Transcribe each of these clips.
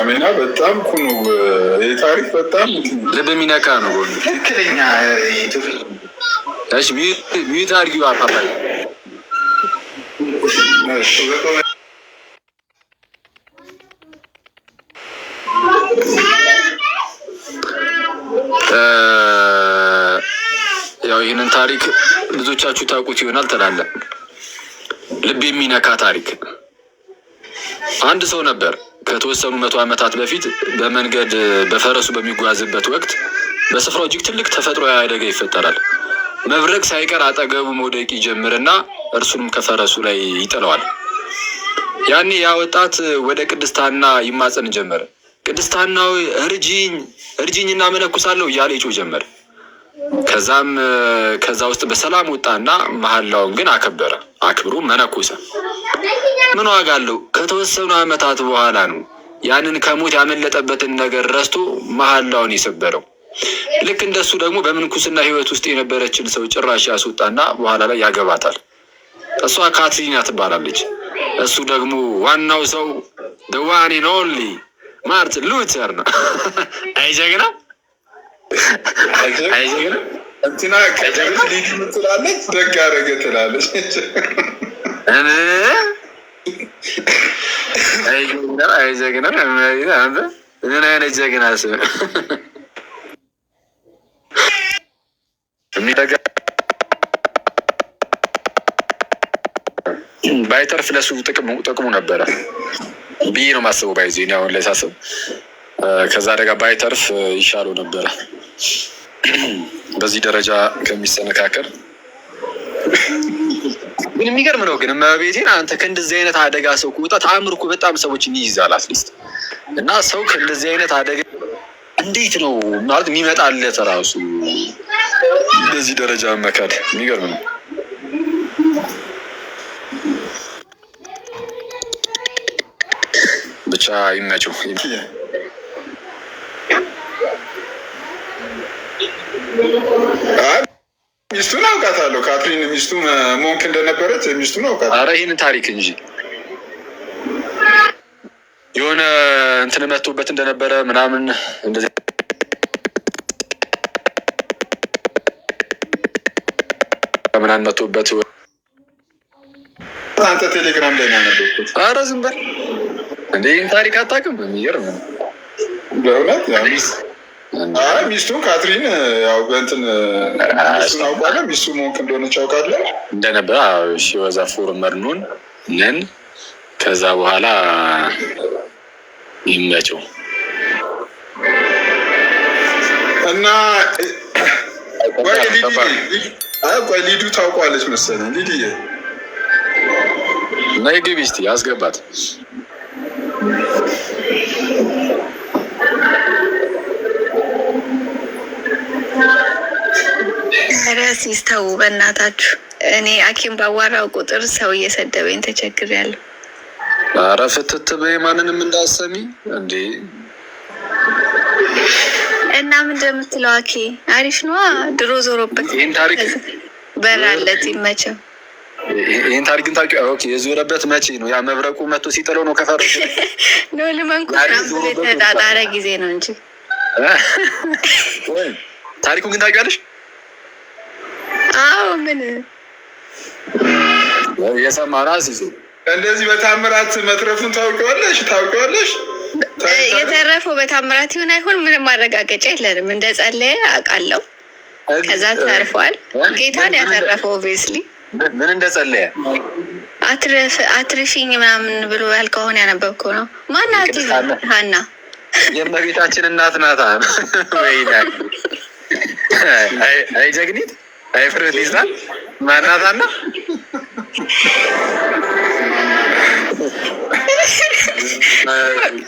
አሜና በጣም እኮ ነው ይህ ታሪክ በጣም ልብ የሚነካ ነው። ትክክለኛ እሺ ሚዩት አድርጊው አፓፓይ ያው ይህንን ታሪክ ብዙዎቻችሁ ታውቁት ይሆናል ትላለህ። ልብ የሚነካ ታሪክ። አንድ ሰው ነበር ከተወሰኑ 100 ዓመታት በፊት በመንገድ በፈረሱ በሚጓዝበት ወቅት በስፍራው እጅግ ትልቅ ተፈጥሯዊ አደጋ ይፈጠራል። መብረቅ ሳይቀር አጠገቡ መውደቅ ይጀምርና እርሱንም ከፈረሱ ላይ ይጥለዋል። ያኔ ያ ወጣት ወደ ቅድስት ሐና ይማጸን ጀመረ። ቅድስት ሐና ሆይ እርጂኝና መነኩሳለሁ እያለ ይጮህ ጀመረ። ከዛ ውስጥ በሰላም ወጣና መሐላውን ግን አክብሮ መነኮሰ። ምን ዋጋ አለው? ከተወሰኑ ዓመታት በኋላ ነው ያንን ከሞት ያመለጠበትን ነገር ረስቶ መሐላውን የሰበረው። ልክ እንደሱ ደግሞ በምንኩስና ሕይወት ውስጥ የነበረችን ሰው ጭራሽ ያስወጣና በኋላ ላይ ያገባታል። እሷ ካትሪና ትባላለች። እሱ ደግሞ ዋናው ሰው the one and only ማርቲን ሉተር ነው። አይጀግና እንትና ከጀግና ሊድ ትላለች፣ ደግ አደረገ ትላለች። አይጀግና ምን አይነት ጀግና ስም ባይተርፍ ለሱ ጥቅሙ ነበረ ብዬ ነው ማስበው። ባይዜ አሁን ላይ ሳስብ ከዛ አደጋ ባይተርፍ ይሻለው ነበረ። በዚህ ደረጃ ከሚሰነካከል ግን የሚገርም ነው። ግን እመቤቴን አንተ ከእንደዚህ አይነት አደጋ ሰው ከወጣ ተአምር እኮ በጣም ሰዎችን ይይዛል አትሊስት። እና ሰው ከእንደዚህ አይነት አደጋ እንዴት ነው ማለት የሚመጣለት ራሱ በዚህ ደረጃ መካድ የሚገርም ነው። ብቻ ይመቸው። ሚስቱን አውቃታለሁ። ካትሪን ሚስቱ ሞንክ እንደነበረች ሚስቱን አውቃታለሁ። ኧረ ይህን ታሪክ እንጂ የሆነ እንትን መቶበት እንደነበረ ምናምን እንደዚህ ምናምን መቶበት። አንተ ቴሌግራም ላይ ነው ያነበብኩት። ኧረ ዝም በል እንደ ይህን ታሪክ አታውቅም? የሚገርም ነው በእውነት። ሚስቱ ካትሪን ያው በእንትን ሚስቱን አውቃለሁ። ሚስቱ ሞንክ እንደሆነች አውቃለሁ እንደነበረ ወዛ ፎርመር ኑን ነን። ከዛ በኋላ ይመቸው እና ቆይ ሊዱ ታውቋለች መሰለኝ። ሊድዬ ነይ ግቢ እስኪ አስገባት። ኧረ ሲስተው በእናታችሁ እኔ ሐኪም ባዋራው ቁጥር ሰው እየሰደበኝ ተቸግሬያለሁ። ኧረ ፍትት በይ፣ ማንንም እንዳሰሚ እንዴ። እና ምን እንደምትለው አኬ አሪፍ ነዋ። ድሮ ዞሮበት ይህን ታሪክ በራለት ይመቸው። ይህን ታሪክ ግን ታውቂው? ኦኬ የዞረበት መቼ ነው? ያ መብረቁ መጥቶ ሲጥለው ነው ከፈረሱ ነው ለማንኩራም ተዳዳረ ጊዜ ነው እንጂ ታሪኩን ግን ታውቂዋለሽ? አዎ ምን የሰማና ሲሱ እንደዚህ በታምራት መትረፉን ታውቂዋለሽ? የተረፈው በታምራት ይሁን አይሁን ምንም ማረጋገጫ የለንም። እንደ ጸለየ አውቃለሁ። ከዛ ተርፏል። ጌታን ያተረፈው ኦብቪየስሊ ምን እንደ ጸለየ አትርፊኝ ምናምን ብሎ ያልከሆነ ያነበብከው ነው። ማናት? ሀና የእመቤታችን እናት ናታ። አይ ጀግኒት አይ ፍሬዲዛ ማናታና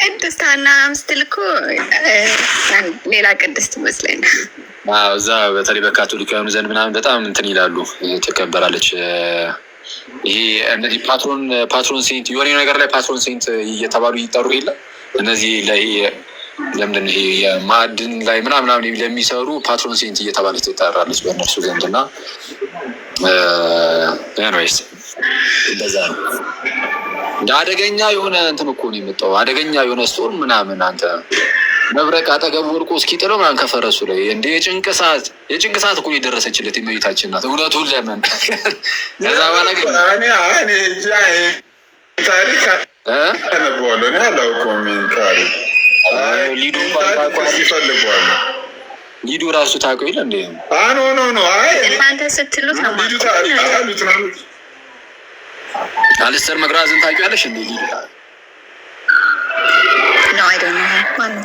ቅድስት ሐና ስትል እኮ ሌላ ቅድስት ይመስለኛል። እዛ በተለይ በካቶሊካውያኑ ዘንድ ምናምን በጣም እንትን ይላሉ፣ ትከበራለች። ይሄ እነዚህ ፓትሮን ሴንት የሆነ ነገር ላይ ፓትሮን ሴንት እየተባሉ ይጠሩ የለ እነዚህ ላይ ለምንድን ይሄ የማዕድን ላይ ምናምን ለሚሰሩ ፓትሮን ሴንት እየተባለች ትጠራለች በእነርሱ ዘንድ እና ኤኒዌይስ እንደዛ ነው። አደገኛ የሆነ እንትን እኮ ነው የመጣው። አደገኛ የሆነ ስቶር ምናምን አንተ መብረቅ አጠገቡ ወርቆ እስኪጥለው ምናምን ከፈረሱ ላይ እንደ የጭንቅ ሰዓት እኮ የደረሰችለት የእመቤታችን ናት። እውነቱን ለምን ከዛ በኋላ ግን ታሪክ አነበዋለሁ እኔ አላውቀውም። ታሪክ ሊዱ ይፈልገዋል። ሊዱ ራሱ ታውቀው የለ እንዴ? ኖ እናንተ ስትሉት ነው ሊዱ ታሪክ አሉት ነው። አልስተር መግራዝን ታውቂያለሽ እንዴ? ሊዱ ነው አይደል? ማነው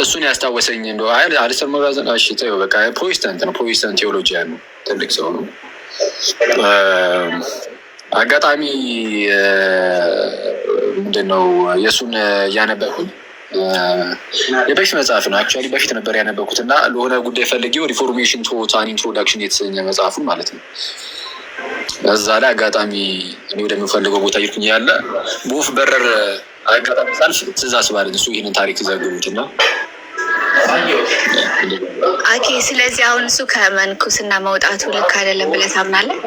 እሱን ያስታወሰኝ እንደው አልስተር መግራዝን። እሺ ተይው በቃ ፕሮቴስታንት ነው። ፕሮቴስታንት ቴዎሎጂያን ነው። ትልቅ ሰው ነው። አጋጣሚ ምንድነው የእሱን እያነበኩኝ የበፊት መጽሐፍ ነው። አክቹዋሊ በፊት ነበር ያነበኩት እና ለሆነ ጉዳይ ፈልጌው ሪፎርሜሽን ቱ አን ኢንትሮዳክሽን የተሰኘ መጽሐፉን ማለት ነው። እዛ ላይ አጋጣሚ እኔ ወደምፈልገው ቦታ ይርኩኝ ያለ በወፍ በረር አጋጣሚ ሳልፍ ትእዛዝ ባለኝ እሱ ይህንን ታሪክ ዘግቡት እና ኦኬ። ስለዚህ አሁን እሱ ከመንኩስና መውጣቱ ልክ አይደለም ብለህ ታምናለህ?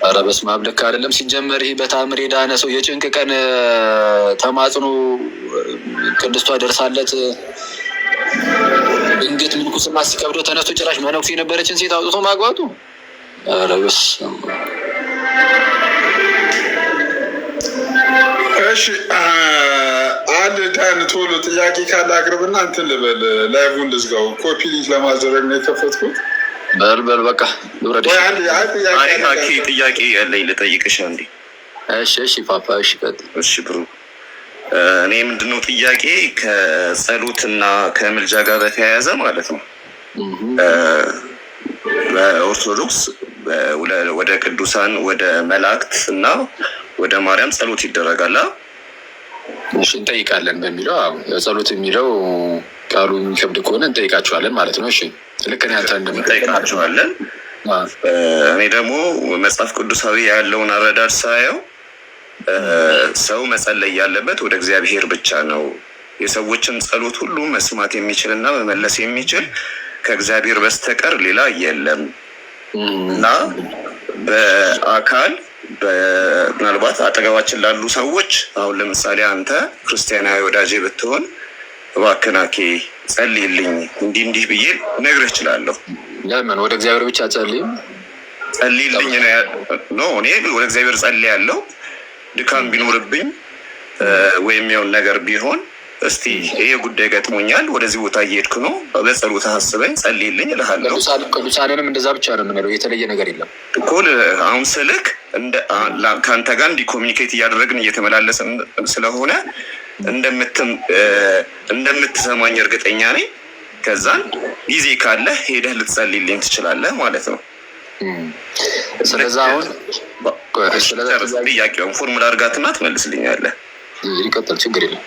ኧረ በስመ አብ ልክ አይደለም። ሲጀመር ይሄ በታምር የዳነ ሰው የጭንቅ ቀን ተማጽኖ ቅድስቷ ደርሳለት ድንገት ምንኩስና ሲከብደው ተነስቶ ጭራሽ መነኩሴ የነበረችን ሴት አውጥቶ ማግባቱ ኧረ በስመ አብ። እሺ አንድ ዳን ቶሎ ጥያቄ ካለ አቅርብና እንትን ልበል። ላይቡን ልዝጋው። ኮፒ ሊንክ ለማዘረግ ነው የከፈትኩት። በል በቃ ልውረድ። ጥያቄ ያለኝ ልጠይቅሽ አንዴ። እሺ ፓፓ እሺ ቀጥል። እሺ ብሩ እኔ ምንድነው ጥያቄ ከጸሎትና ከምልጃ ጋር በተያያዘ ማለት ነው። በኦርቶዶክስ ወደ ቅዱሳን ወደ መላእክት እና ወደ ማርያም ጸሎት ይደረጋል። እሺ እንጠይቃለን በሚለው ጸሎት የሚለው ቃሉ የሚከብድ ከሆነ እንጠይቃቸዋለን ማለት ነው። እሺ ልክ ነው። አንተ እንደምንጠይቃቸዋለን። እኔ ደግሞ መጽሐፍ ቅዱሳዊ ያለውን አረዳድ ሳየው ሰው መጸለይ ያለበት ወደ እግዚአብሔር ብቻ ነው። የሰዎችን ጸሎት ሁሉ መስማት የሚችልና መመለስ የሚችል ከእግዚአብሔር በስተቀር ሌላ የለም እና በአካል ምናልባት አጠገባችን ላሉ ሰዎች አሁን ለምሳሌ አንተ ክርስቲያናዊ ወዳጄ ብትሆን እባክህ ናኬ ጸልይልኝ እንዲህ ብዬ ነግርህ እችላለሁ። ለምን ወደ እግዚአብሔር ብቻ ጸልይልኝ ነው? እኔ ወደ እግዚአብሔር ጸልያለሁ። ድካም ቢኖርብኝ ወይም የሆነ ነገር ቢሆን እስቲ ይሄ ጉዳይ ገጥሞኛል፣ ወደዚህ ቦታ እየሄድኩ ነው፣ በጸሎት አስበኝ ጸልይልኝ እልሃለሁ። ቅዱሳንንም እንደዛ ብቻ ነው የምንለው፣ የተለየ ነገር የለም እኮ። አሁን ስልክ ከአንተ ጋር እንዲህ ኮሚኒኬት እያደረግን እየተመላለስን ስለሆነ እንደምትሰማኝ እርግጠኛ ነኝ። ከዛን ጊዜ ካለ ሄደህ ልትጸልይልኝ ትችላለህ ማለት ነው። ስለዚህ አሁን ጥያቄውን ፎርሙላ አድርጋትና ትመልስልኛለህ። ይቀጥል፣ ችግር የለም።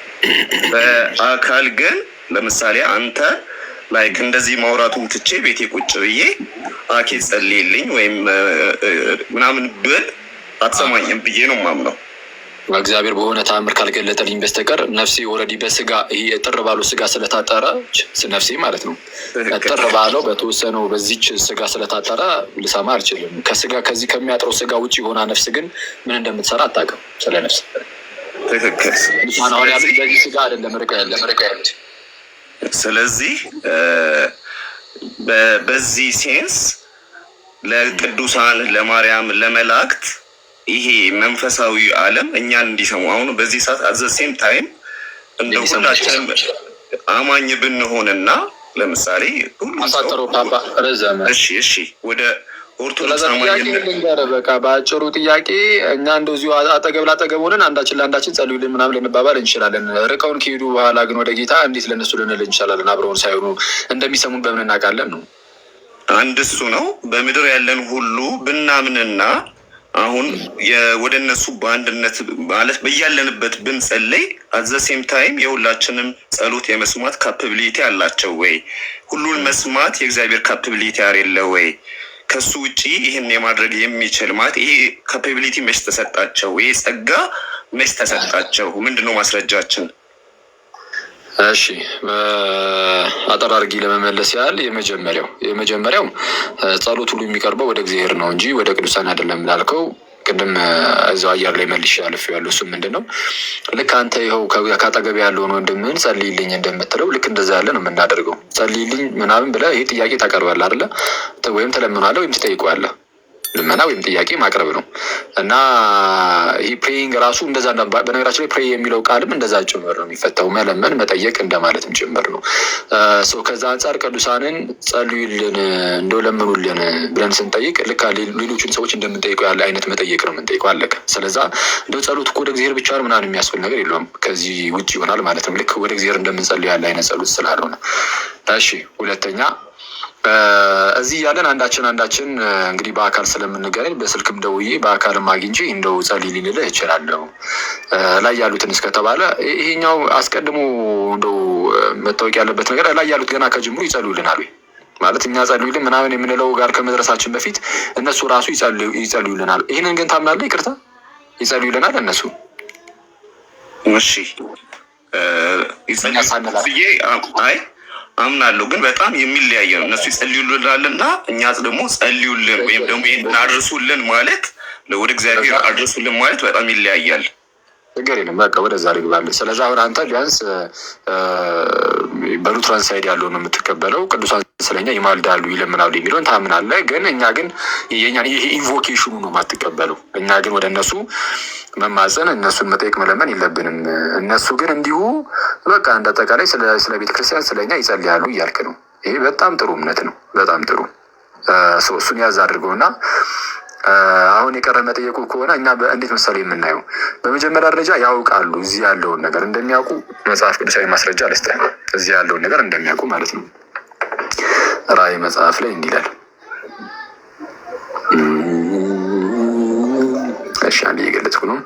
በአካል ግን ለምሳሌ አንተ ላይክ እንደዚህ ማውራቱን ትቼ ቤቴ ቁጭ ብዬ አኬ ጸልይልኝ ወይም ምናምን ብል አትሰማኝም ብዬ ነው የማምነው። እግዚአብሔር በሆነ ተአምር ካልገለጠልኝ በስተቀር ነፍሴ ኦልሬዲ በስጋ ይሄ እጥር ባለው ስጋ ስለታጠረች ነፍሴ ማለት ነው። እጥር ባለው በተወሰነው በዚች ስጋ ስለታጠረ ልሰማ አልችልም። ከስጋ ከዚህ ከሚያጥረው ስጋ ውጭ የሆነ ነፍስ ግን ምን እንደምትሰራ አታውቅም። ስለ ነፍስ ትክክል። አሁን ያሉት በዚህ ስጋ አይደለም ርቀ ያሉት። ስለዚህ በዚህ ሴንስ ለቅዱሳን ለማርያም ለመላእክት ይሄ መንፈሳዊ ዓለም እኛን እንዲሰሙ አሁን በዚህ ሰዓት አዘሴም ታይም እንደው ሁላችንም አማኝ ብንሆንና ለምሳሌ ሁሉ አሳጥሮ ፓፓ ረዘመ። እሺ ወደ ኦርቶዶክስ አማኝ በቃ በአጭሩ ጥያቄ እኛ እንደዚሁ አጠገብ ላጠገብ ሆነን አንዳችን ለአንዳችን ጸልዩልን ምናምን ልንባባል እንችላለን። ርቀውን ከሄዱ በኋላ ግን ወደ ጌታ እንዴት ለነሱ ልንል እንችላለን? አብረውን ሳይሆኑ እንደሚሰሙን በምን እናውቃለን ነው? አንድ እሱ ነው። በምድር ያለን ሁሉ ብናምንና አሁን ወደ እነሱ በአንድነት ማለት በያለንበት ብንጸልይ አዘሴም ታይም የሁላችንም ጸሎት የመስማት ካፓቢሊቲ አላቸው ወይ? ሁሉን መስማት የእግዚአብሔር ካፓቢሊቲ አይደለ ወይ? ከሱ ውጪ ይህን የማድረግ የሚችል ማለት ይሄ ካፓቢሊቲ መች ተሰጣቸው? ይሄ ጸጋ መች ተሰጣቸው? ምንድነው ማስረጃችን? እሺ አጠር አድርጌ ለመመለስ ያህል የመጀመሪያው ጸሎት ሁሉ የሚቀርበው ወደ እግዚአብሔር ነው እንጂ ወደ ቅዱሳን አይደለም ላልከው ቅድም እዛው አየር ላይ መልሼ አልፌዋለሁ። እሱም ምንድን ነው ልክ አንተ ይኸው ከአጠገብ ያለውን ወንድምህን ጸልይልኝ እንደምትለው ልክ እንደዛ ያለ ነው የምናደርገው። ጸልይልኝ ምናምን ብለህ ይሄ ጥያቄ ታቀርባለህ አይደለ? ወይም ትለምናለህ ወይም ትጠይቀዋለህ። ልመና ወይም ጥያቄ ማቅረብ ነው እና ይህ ፕሬይንግ ራሱ እንደዛ። በነገራችን ላይ ፕሬይ የሚለው ቃልም እንደዛ ጭምር ነው የሚፈታው፣ መለመን መጠየቅ እንደማለትም ጭምር ነው። ከዛ አንጻር ቅዱሳንን ጸልዩልን እንደው ለምኑልን ብለን ስንጠይቅ ልክ ሌሎችን ሰዎች እንደምንጠይቀው ያለ አይነት መጠየቅ ነው የምንጠይቀው። አለቀ። ስለዛ እንደው ጸሎት እኮ ወደ እግዚአብሔር ብቻ ነው ምናምን የሚያስብል ነገር የለውም። ከዚህ ውጭ ይሆናል ማለት ነው። ልክ ወደ እግዚአብሔር እንደምንጸልዩ ያለ አይነት ጸሎት ስላልሆነ። እሺ ሁለተኛ እዚህ ያለን አንዳችን እንግዲህ በአካል ስለምንገናኝ በስልክም ደውዬ በአካልም አግኝቼ እንደው ጸልይልኝ ልልህ እችላለሁ ላይ ያሉትን እስከተባለ ይሄኛው አስቀድሞ እንደው መታወቅ ያለበት ነገር ላይ ያሉት ገና ከጅምሩ ይጸልዩልናል ወይ ማለት እኛ ጸልዩልን ምናምን የምንለው ጋር ከመድረሳችን በፊት እነሱ ራሱ ይጸልዩልናል። ይህንን ግን ታምናለህ? ይቅርታ ይጸልዩልናል እነሱ? እሺ አይ አምናለሁ፣ ግን በጣም የሚለያየ ነው። እነሱ ይጸልዩልናል እና እኛ ደግሞ ጸልዩልን ወይም ደግሞ ይሄን አድርሱልን ማለት ወደ እግዚአብሔር አድርሱልን ማለት በጣም ይለያያል። ችግር የለም በቃ ወደዛ ልግባለን። ስለዚህ አሁን አንተ ቢያንስ በሉትራን ሳይድ ያለውን ነው የምትቀበለው። ቅዱሳን ስለኛ ይማልዳሉ ይለምናሉ የሚለውን ታምናለህ። ግን እኛ ግን ይሄ ኢንቮኬሽኑ ነው የማትቀበለው። እኛ ግን ወደ እነሱ መማፀን እነሱን መጠየቅ መለመን የለብንም። እነሱ ግን እንዲሁ በቃ እንደ አጠቃላይ ስለ ቤተክርስቲያን ስለኛ ይጸልያሉ እያልክ ነው። ይሄ በጣም ጥሩ እምነት ነው። በጣም ጥሩ እሱን ያዝ አድርገውና አሁን የቀረ መጠየቁ ከሆነ እኛ እንዴት ምሳሌ የምናየው በመጀመሪያ ደረጃ ያውቃሉ እዚህ ያለውን ነገር እንደሚያውቁ መጽሐፍ ቅዱሳዊ ማስረጃ ልስጥህ። እዚህ ያለውን ነገር እንደሚያውቁ ማለት ነው። ራእይ መጽሐፍ ላይ እንዲህ ይላል። እሺ አንዴ እየገለጽኩ ነው።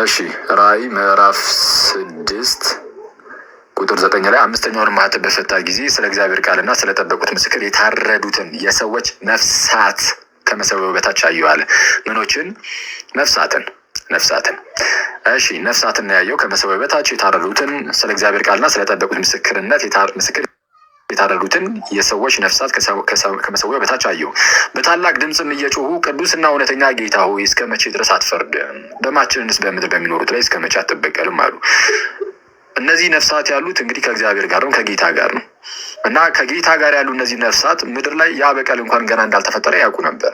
እሺ ራእይ ምዕራፍ 6 ቁጥር 9 ላይ 5ኛውን ማኅተም በፈታ ጊዜ ስለ እግዚአብሔር ቃልና ስለጠበቁት ምስክር የታረዱትን የሰዎች ነፍሳት ከመሠዊያው በታች አየሁ አለ። ምኖችን? ነፍሳትን። እሺ ነፍሳትን ነው ያየው። ከመሠዊያው በታች የታረዱትን ስለ እግዚአብሔር ቃልና ስለጠበቁት ምስክርነት የታረዱትን የሰዎች ነፍሳት ከመሠዊያው በታች አየሁ። በታላቅ ድምፅም እየጮሁ ቅዱስና እውነተኛ ጌታ ሆይ እስከ መቼ ድረስ አትፈርድም? ደማችንንስ በምድር በሚኖሩት ላይ እስከ መቼ አትበቀልም አሉ። እነዚህ ነፍሳት ያሉት እንግዲህ ከእግዚአብሔር ጋር ነው፣ ከጌታ ጋር ነው። እና ከጌታ ጋር ያሉ እነዚህ ነፍሳት ምድር ላይ ያ በቀል እንኳን ገና እንዳልተፈጠረ ያውቁ ነበር።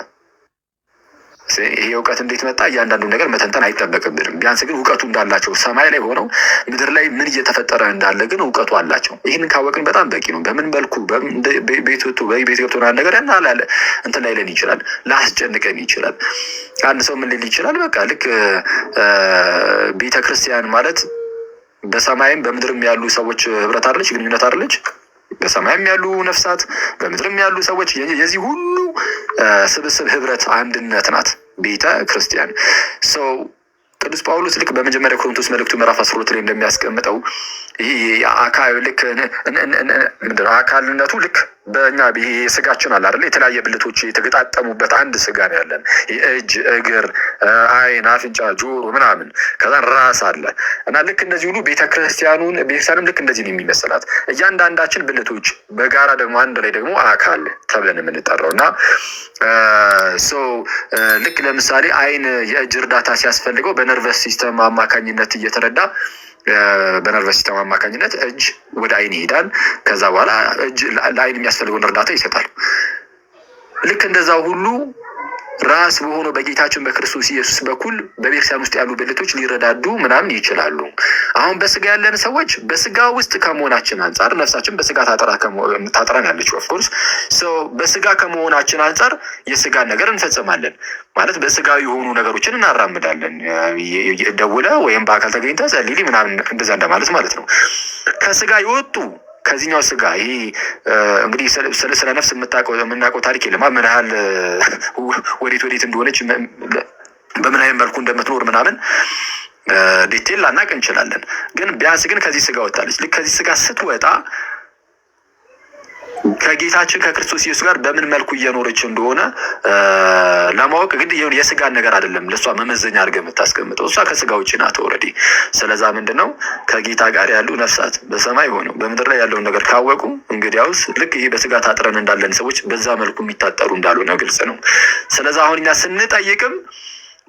ይሄ እውቀት እንዴት መጣ? እያንዳንዱ ነገር መተንተን አይጠበቅብንም። ቢያንስ ግን እውቀቱ እንዳላቸው ሰማይ ላይ ሆነው ምድር ላይ ምን እየተፈጠረ እንዳለ ግን እውቀቱ አላቸው። ይህንን ካወቅን በጣም በቂ ነው። በምን መልኩ ቤት ገብቶ ነገር ያናላለ እንትን ላይለን ይችላል፣ ላስጨንቀን ይችላል። አንድ ሰው ምን ሊል ይችላል? በቃ ልክ ቤተ ክርስቲያን ማለት በሰማይም በምድርም ያሉ ሰዎች ህብረት አይደለች? ግንኙነት አይደለች? በሰማይም ያሉ ነፍሳት በምድርም ያሉ ሰዎች የዚህ ሁሉ ስብስብ ህብረት አንድነት ናት ቤተ ክርስቲያን። ሰው ቅዱስ ጳውሎስ ልክ በመጀመሪያ ቆሮንቶስ መልእክቱ ምዕራፍ 12 ላይ እንደሚያስቀምጠው ይህ አካል ልክ አካልነቱ ልክ በእኛ ይሄ ስጋችን አለ አይደል? የተለያየ ብልቶች የተገጣጠሙበት አንድ ስጋ ነው ያለን። እጅ፣ እግር፣ አይን፣ አፍንጫ፣ ጆሮ ምናምን ከዛ ራስ አለ እና ልክ እንደዚህ ሁሉ ቤተክርስቲያንም ልክ እንደዚህ ነው የሚመስላት። እያንዳንዳችን ብልቶች በጋራ ደግሞ አንድ ላይ ደግሞ አካል ተብለን የምንጠራው እና ልክ ለምሳሌ አይን የእጅ እርዳታ ሲያስፈልገው በነርቨስ ሲስተም አማካኝነት እየተረዳ በነርቨስ ሲስተም አማካኝነት እጅ ወደ አይን ይሄዳል። ከዛ በኋላ እጅ ለአይን የሚያስፈልገውን እርዳታ ይሰጣል። ልክ እንደዛው ሁሉ ራስ በሆነው በጌታችን በክርስቶስ ኢየሱስ በኩል በቤተክርስቲያን ውስጥ ያሉ ብልቶች ሊረዳዱ ምናምን ይችላሉ። አሁን በስጋ ያለን ሰዎች በስጋ ውስጥ ከመሆናችን አንጻር ነፍሳችን በስጋ ታጥራን ያለችው ኦፍኮርስ በስጋ ከመሆናችን አንጻር የስጋን ነገር እንፈጽማለን ማለት በስጋዊ የሆኑ ነገሮችን እናራምዳለን። ደውለ ወይም በአካል ተገኝተ ጸልይ ምናምን እንደዛ እንደማለት ማለት ነው። ከስጋ የወጡ ከዚህኛው ስጋ ይሄ እንግዲህ ስለ ነፍስ የምናውቀው ታሪክ የለም። ምን ያህል ወዴት እንደሆነች በምን አይነት መልኩ እንደምትኖር ምናምን ዲቴል ላናውቅ እንችላለን። ግን ቢያንስ ግን ከዚህ ስጋ ወጣለች። ልክ ከዚህ ስጋ ስትወጣ ከጌታችን ከክርስቶስ ኢየሱስ ጋር በምን መልኩ እየኖረች እንደሆነ ለማወቅ ግድ የስጋን ነገር አይደለም ለእሷ መመዘኛ አድርገህ የምታስቀምጠው። እሷ ከስጋ ውጭ ናት ኦልሬዲ። ስለዛ ምንድነው ከጌታ ጋር ያሉ ነፍሳት በሰማይ ሆነው በምድር ላይ ያለውን ነገር ካወቁ እንግዲያውስ ልክ ይሄ በስጋ ታጥረን እንዳለን ሰዎች በዛ መልኩ የሚታጠሩ እንዳልሆነ ግልጽ ነው። ስለዛ አሁን እኛ ስንጠይቅም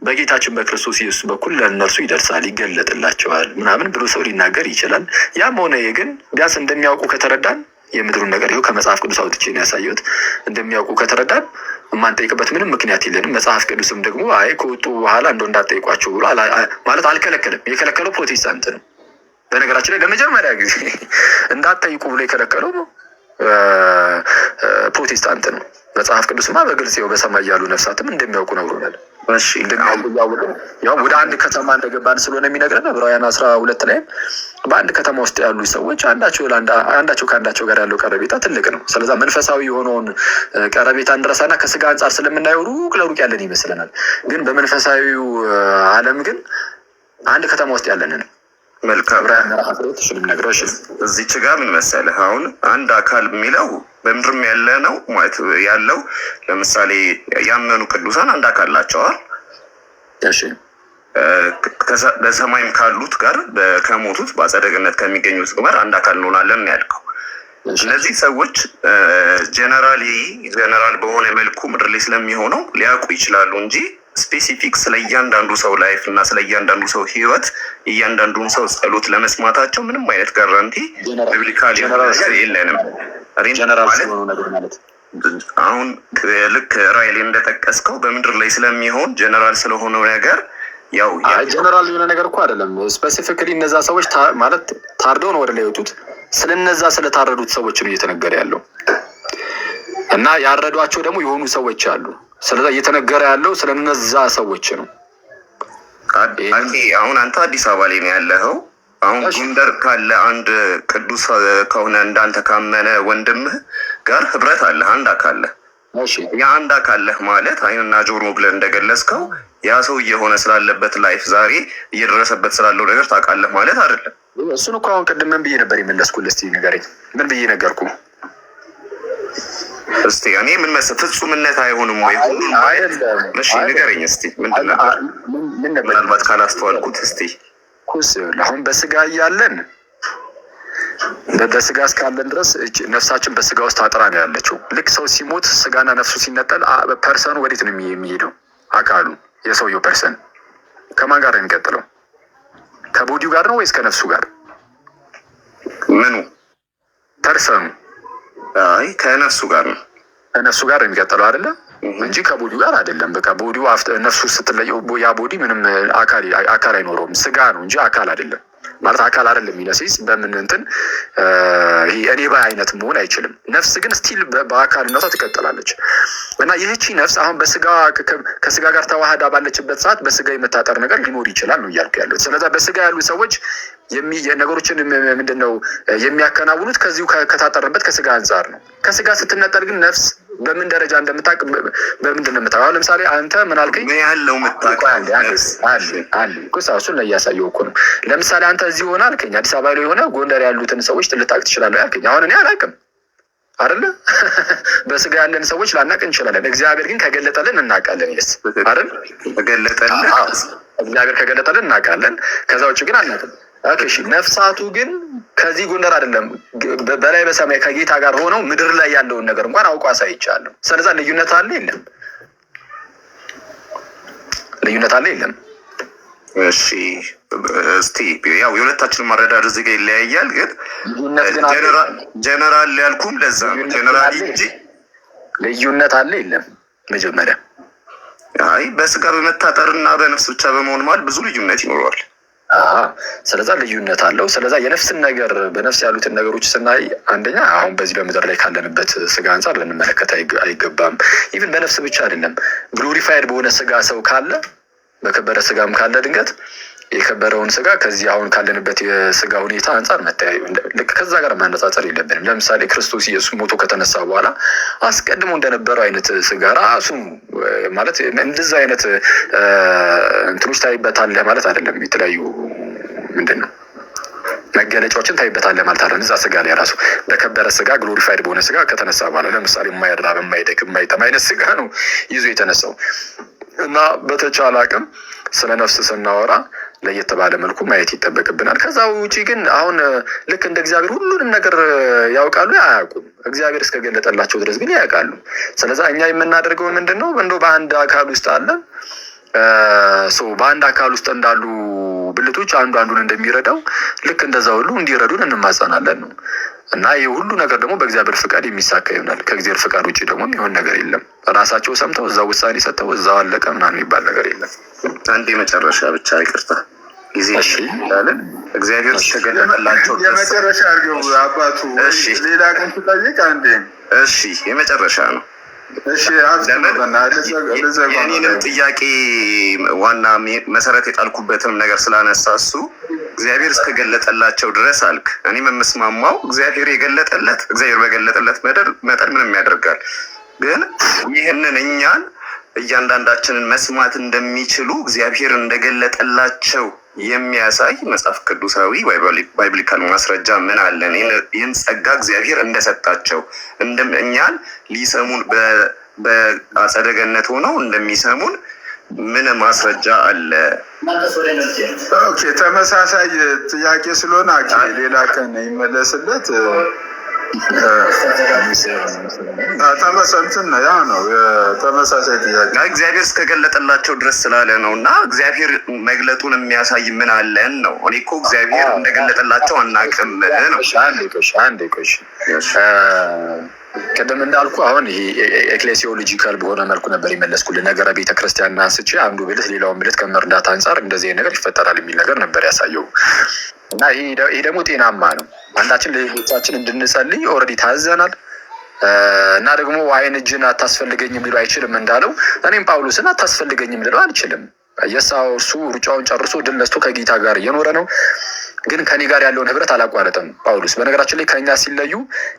በጌታችን በክርስቶስ ኢየሱስ በኩል ለእነርሱ ይደርሳል፣ ይገለጥላቸዋል ምናምን ብሎ ሰው ሊናገር ይችላል። ያም ሆነ ግን ቢያንስ እንደሚያውቁ ከተረዳን የምድሩን ነገር ይኸው ከመጽሐፍ ቅዱስ አውጥቼ ነው ያሳየሁት። እንደሚያውቁ ከተረዳን የማንጠይቅበት ምንም ምክንያት የለንም። መጽሐፍ ቅዱስም ደግሞ አይ ከወጡ በኋላ እንዳትጠይቋቸው ብሎ ማለት አልከለከለም። የከለከለው ፕሮቴስታንት ነው። በነገራችን ላይ ለመጀመሪያ ጊዜ እንዳትጠይቁ ብሎ የከለከለው ፕሮቴስታንት ነው። መጽሐፍ ቅዱስማ በግልጽ ይኸው በሰማይ ያሉ ነፍሳትም እንደሚያውቁ ነግሮናል። ያው ወደ አንድ ከተማ እንደገባን ስለሆነ የሚነግረን ዕብራውያን 12 ላይ በአንድ ከተማ ውስጥ ያሉ ሰዎች አንዳቸው ከአንዳቸው ጋር ያለው ቀረቤታ ትልቅ ነው። ስለዛ መንፈሳዊ የሆነውን ቀረቤታ እንድረሳና ከስጋ አንጻር ስለምናየው ሩቅ ለሩቅ ያለን ይመስለናል። ግን በመንፈሳዊው ዓለም ግን አንድ ከተማ ውስጥ ያለንን መልካም እዚች ጋር ምን መሰለህ፣ አሁን አንድ አካል የሚለው በምድርም ያለ ነው ማለት ያለው። ለምሳሌ ያመኑ ቅዱሳን አንድ አካል ናቸዋል። እሺ በሰማይም ካሉት ጋር ከሞቱት በአጸደ ገነት ከሚገኙት ጋር አንድ አካል እንሆናለን ያልከው። እነዚህ ሰዎች ጀነራል በሆነ መልኩ ምድር ላይ ስለሚሆነው ሊያውቁ ይችላሉ እንጂ ስፔሲፊክ ስለ እያንዳንዱ ሰው ላይፍ እና ስለ እያንዳንዱ ሰው ህይወት እያንዳንዱን ሰው ጸሎት ለመስማታቸው ምንም አይነት ጋራንቲ ቢብሊካል የለንም። አሁን ልክ ራይል እንደጠቀስከው በምድር ላይ ስለሚሆን ጀነራል ስለሆነው ነገር ያው ጀነራል የሆነ ነገር እኮ አይደለም። ስፔሲፊካሊ እነዛ ሰዎች ማለት ታርደው ነው ወደ ላይ የወጡት። ስለነዛ ስለታረዱት ሰዎች ነው እየተነገረ ያለው እና ያረዷቸው ደግሞ የሆኑ ሰዎች አሉ። ስለዛ እየተነገረ ያለው ስለነዛ ሰዎች ነው። አሁን አንተ አዲስ አበባ ላይ ነው ያለኸው። አሁን ጎንደር ካለ አንድ ቅዱስ ከሆነ እንዳንተ ካመነ ወንድምህ ጋር ህብረት አለ፣ አንድ አካል። ያ አንድ አካልህ ማለት አይንና ጆሮ ብለን እንደገለጽከው ያ ሰው እየሆነ ስላለበት ላይፍ ዛሬ እየደረሰበት ስላለው ነገር ታውቃለህ ማለት አይደለም። እሱን እኮ አሁን ቅድም ምን ብዬ ነበር የመለስኩልህ? እስኪ ንገረኝ። ምን ብዬ ነገርኩ? እስቲ እኔ ምን መሰለህ ፍጹምነት አይሆንም ወይ? እሺ ንገረኝ እስቲ ምንድን ነበር? ምናልባት ካላስተዋልኩት እስቲ አሁን በስጋ እያለን በስጋ እስካለን ድረስ ነፍሳችን በስጋ ውስጥ አጥራ ነው ያለችው። ልክ ሰው ሲሞት ስጋና ነፍሱ ሲነጠል ፐርሰኑ ወዴት ነው የሚሄደው? አካሉ የሰውየው ፐርሰን ከማን ጋር ነው የሚቀጥለው? ከቦዲው ጋር ነው ወይስ ከነፍሱ ጋር? ምኑ ፐርሰኑ? አይ ከነፍሱ ጋር ነው። ከነፍሱ ጋር ነው የሚቀጥለው አይደለ እንጂ ከቦዲው ጋር አይደለም። በቃ ቦዲው ነፍሱ ስትለየው ያ ቦዲ ምንም አካል አይኖረውም። ስጋ ነው እንጂ አካል አይደለም። ማለት አካል አይደለም የሚነሲስ በምን እንትን ይሄ እኔ ባይ አይነት መሆን አይችልም። ነፍስ ግን ስቲል በአካልነቷ ትቀጥላለች እና ይህቺ ነፍስ አሁን በስጋ ከስጋ ጋር ተዋህዳ ባለችበት ሰዓት በስጋ የመታጠር ነገር ሊኖር ይችላል ነው እያልኩ ያሉት። ስለዛ በስጋ ያሉ ሰዎች ነገሮችን ምንድነው የሚያከናውኑት ከዚሁ ከታጠረበት ከስጋ አንጻር ነው። ከስጋ ስትነጠል ግን ነፍስ በምን ደረጃ እንደምታውቅ በምንድን ነው የምታውቀው? ለምሳሌ አንተ ምን አልከኝ? ምን ያህለው የምታውቀው አለ እሱን ላይ እያሳየው እኮ ነው። ለምሳሌ አንተ እዚህ ሆነ አልከኝ፣ አዲስ አበባ ላይ ሆነ ጎንደር ያሉትን ሰዎች ልታውቅ ትችላለህ አልከኝ። አሁን እኔ አላውቅም አይደለ? በስጋ ያለን ሰዎች ላናውቅ እንችላለን። እግዚአብሔር ግን ከገለጠልን እናውቃለን። ይስ አይደል? እግዚአብሔር ከገለጠልን እናውቃለን። ከዛ ውጭ ግን አናውቅም። እሺ ነፍሳቱ ግን ከዚህ ጎንደር አይደለም በላይ በሰማይ ከጌታ ጋር ሆነው ምድር ላይ ያለውን ነገር እንኳን አውቆ አሳይቻለሁ። ስለዛ ልዩነት አለ የለም? ልዩነት አለ የለም? እሺ እስቲ ያው የሁለታችንን ማረዳድ እዚህ ጋር ይለያያል። ግን ጀነራል ያልኩም ለዛ ነው ጀነራል እንጂ ልዩነት አለ የለም? መጀመሪያ አይ በስጋ በመታጠርና በነፍስ ብቻ በመሆን ማለት ብዙ ልዩነት ይኖረዋል። ስለዛ ልዩነት አለው። ስለዛ የነፍስን ነገር በነፍስ ያሉትን ነገሮች ስናይ አንደኛ አሁን በዚህ በምድር ላይ ካለንበት ስጋ አንጻር ልንመለከት አይገባም። ኢቭን በነፍስ ብቻ አይደለም፣ ግሎሪፋይድ በሆነ ስጋ ሰው ካለ በከበረ ስጋም ካለ ድንገት የከበረውን ስጋ ከዚህ አሁን ካለንበት የስጋ ሁኔታ አንጻር መታየው ልክ ከዛ ጋር ማነጻጸር የለብንም። ለምሳሌ ክርስቶስ ኢየሱስ ሞቶ ከተነሳ በኋላ አስቀድሞ እንደነበረው አይነት ስጋ ራሱ ማለት እንደዛ አይነት እንትኖች ታይበታለህ ማለት አይደለም። የተለያዩ ምንድን ነው መገለጫዎችን ታይበታለህ ማለት አይደለም። እዛ ስጋ ላይ ራሱ በከበረ ስጋ ግሎሪፋይድ በሆነ ስጋ ከተነሳ በኋላ ለምሳሌ የማይራብ የማይደክም የማይጠማ አይነት ስጋ ነው ይዞ የተነሳው እና በተቻለ አቅም ስለ ነፍስ ስናወራ ለየት ባለ መልኩ ማየት ይጠበቅብናል። ከዛ ውጪ ግን አሁን ልክ እንደ እግዚአብሔር ሁሉንም ነገር ያውቃሉ አያውቁም? እግዚአብሔር እስከገለጠላቸው ድረስ ግን ያውቃሉ። ስለዛ እኛ የምናደርገው ምንድን ነው? እንደው በአንድ አካል ውስጥ አለ በአንድ አካል ውስጥ እንዳሉ ብልቶች አንዱ አንዱን እንደሚረዳው ልክ እንደዛ ሁሉ እንዲረዱን እንማጸናለን ነው እና ይህ ሁሉ ነገር ደግሞ በእግዚአብሔር ፍቃድ የሚሳካ ይሆናል። ከእግዚአብሔር ፍቃድ ውጭ ደግሞ የሚሆን ነገር የለም። ራሳቸው ሰምተው እዛው ውሳኔ ሰጥተው እዛው አለቀ ምናምን የሚባል ነገር የለም። አንድ የመጨረሻ ብቻ ይቅርታ ጊዜ ይላለን እግዚአብሔር ተገለጠላቸው የመጨረሻ አድርገው አባቱ ሌላ ቀን ትጠይቅ አንዴ። እሺ የመጨረሻ ነው። እሺ የኔንም ጥያቄ ዋና መሰረት የጣልኩበትም ነገር ስላነሳ እሱ እግዚአብሔር እስከገለጠላቸው ድረስ አልክ። እኔም የምስማማው እግዚአብሔር በገለጠለት መጠን ምንም ያደርጋል። ግን ይህንን እኛን እያንዳንዳችንን መስማት እንደሚችሉ እግዚአብሔር እንደገለጠላቸው የሚያሳይ መጽሐፍ ቅዱሳዊ ባይብሊካል ማስረጃ ምን አለን? ይህን ጸጋ እግዚአብሔር እንደሰጣቸው እኛን ሊሰሙን በአጸደ ገነት ሆነው እንደሚሰሙን ምን ማስረጃ አለ? ኦኬ፣ ተመሳሳይ ጥያቄ ስለሆነ ሌላ ቀን ይመለስለት። ተመሰልትን ያ ነው ተመሳሳይ ጥያቄ እግዚአብሔር እስከገለጠላቸው ድረስ ስላለ ነው። እና እግዚአብሔር መግለጡን የሚያሳይ ምን አለን ነው። እኔ እኮ እግዚአብሔር እንደገለጠላቸው አናውቅም ነው። አንዴ ቆይ ቅድም እንዳልኩ አሁን ይሄ ኤክሌሲዮሎጂካል በሆነ መልኩ ነበር የመለስኩልህ። ነገረ ቤተክርስቲያን አንስቼ አንዱ ብልት ሌላውን ብልት ከመርዳት አንጻር እንደዚህ ነገር ይፈጠራል የሚል ነገር ነበር ያሳየው እና ይሄ ደግሞ ጤናማ ነው። አንዳችን ለሌሎቻችን እንድንጸልይ ኦልሬዲ ታዘናል እና ደግሞ አይን እጅን አታስፈልገኝም ሊሉ አይችልም እንዳለው እኔም ጳውሎስን አታስፈልገኝም ልለው አልችልም። የሳው እሱ ሩጫውን ጨርሶ ድል ነስቶ ከጌታ ጋር እየኖረ ነው። ግን ከኔ ጋር ያለውን ህብረት አላቋረጠም ጳውሎስ። በነገራችን ላይ ከኛ ሲለዩ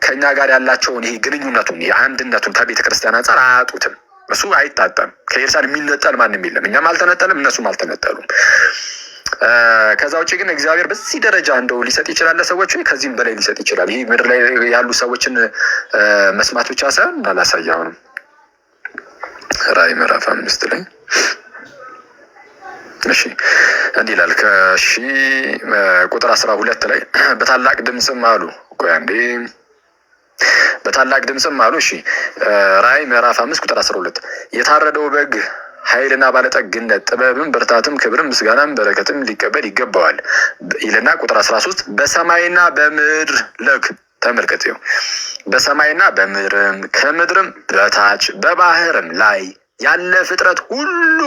ከኛ ጋር ያላቸውን ይሄ ግንኙነቱን አንድነቱን ከቤተ ክርስቲያን አንጻር አያጡትም። እሱ አይታጠም። ከኤርሳን የሚነጠል ማንም የለም። እኛም አልተነጠልም፣ እነሱም አልተነጠሉም። ከዛ ውጭ ግን እግዚአብሔር በዚህ ደረጃ እንደው ሊሰጥ ይችላል ለሰዎች፣ ከዚህም በላይ ሊሰጥ ይችላል። ይህ ምድር ላይ ያሉ ሰዎችን መስማት ብቻ ሳይሆን እንዳላሳያው ነው። ራዕይ ምዕራፍ 5 ላይ እሺ እንዲህ ይላል ቁጥር 12 ላይ በታላቅ ድምፅም አሉ። ቆይ አንዴ በታላቅ ድምፅም አሉ። እሺ ራዕይ ምዕራፍ 5 ቁጥር 12 የታረደው በግ ኃይልና ባለጠግነት ጥበብም ብርታትም ክብርም ምስጋናም በረከትም ሊቀበል ይገባዋል ይልና ቁጥር 13 በሰማይና በምድር ለክ ተመልከቱ። በሰማይና በምድርም ከምድርም በታች በባህርም ላይ ያለ ፍጥረት ሁሉ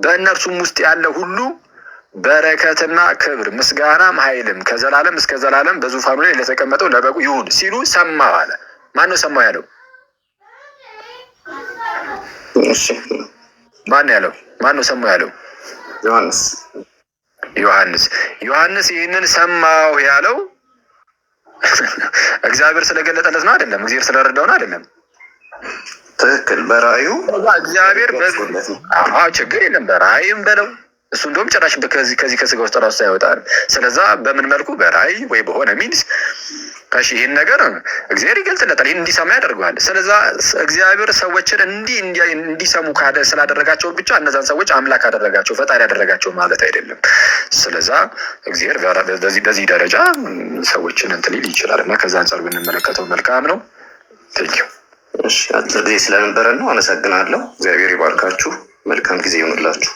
በእነርሱም ውስጥ ያለ ሁሉ በረከትና ክብር ምስጋናም ኃይልም ከዘላለም እስከ ዘላለም በዙፋኑ ላይ ለተቀመጠው ለበጉ ይሁን ሲሉ ሰማሁ አለ። ማን ነው ሰማሁ ያለው? ማን ያለው? ማን ነው ሰማሁ ያለው? ዮሐንስ ይህንን ሰማሁ ያለው እግዚአብሔር ስለገለጠለት ነው አይደለም? እግዚአብሔር ስለረዳው ነው አይደለም? ትክክል። በራእዩ እግዚአብሔር ችግር የለም። በራእይም በለው እሱ እንደውም ጭራሽ ከዚህ ከስጋ ውስጥ ራሱ ሳይወጣል። ስለዛ በምን መልኩ በራእይ ወይ በሆነ ሚንስ እሺ ይህን ነገር እግዚአብሔር ይገልጥለታል፣ ይህን እንዲሰማ ያደርገዋል። ስለዛ እግዚአብሔር ሰዎችን እንዲሰሙ ስላደረጋቸው ብቻ እነዛን ሰዎች አምላክ አደረጋቸው ፈጣሪ ያደረጋቸው ማለት አይደለም። ስለዛ እግዚአብሔር በዚህ ደረጃ ሰዎችን እንትን ሊል ይችላል እና ከዛ አንጻር ብንመለከተው መልካም ነው። ቴንኪው። አጭር ጊዜ ስለነበረ ነው። አመሰግናለሁ። እግዚአብሔር ይባርካችሁ። መልካም ጊዜ ይሁንላችሁ።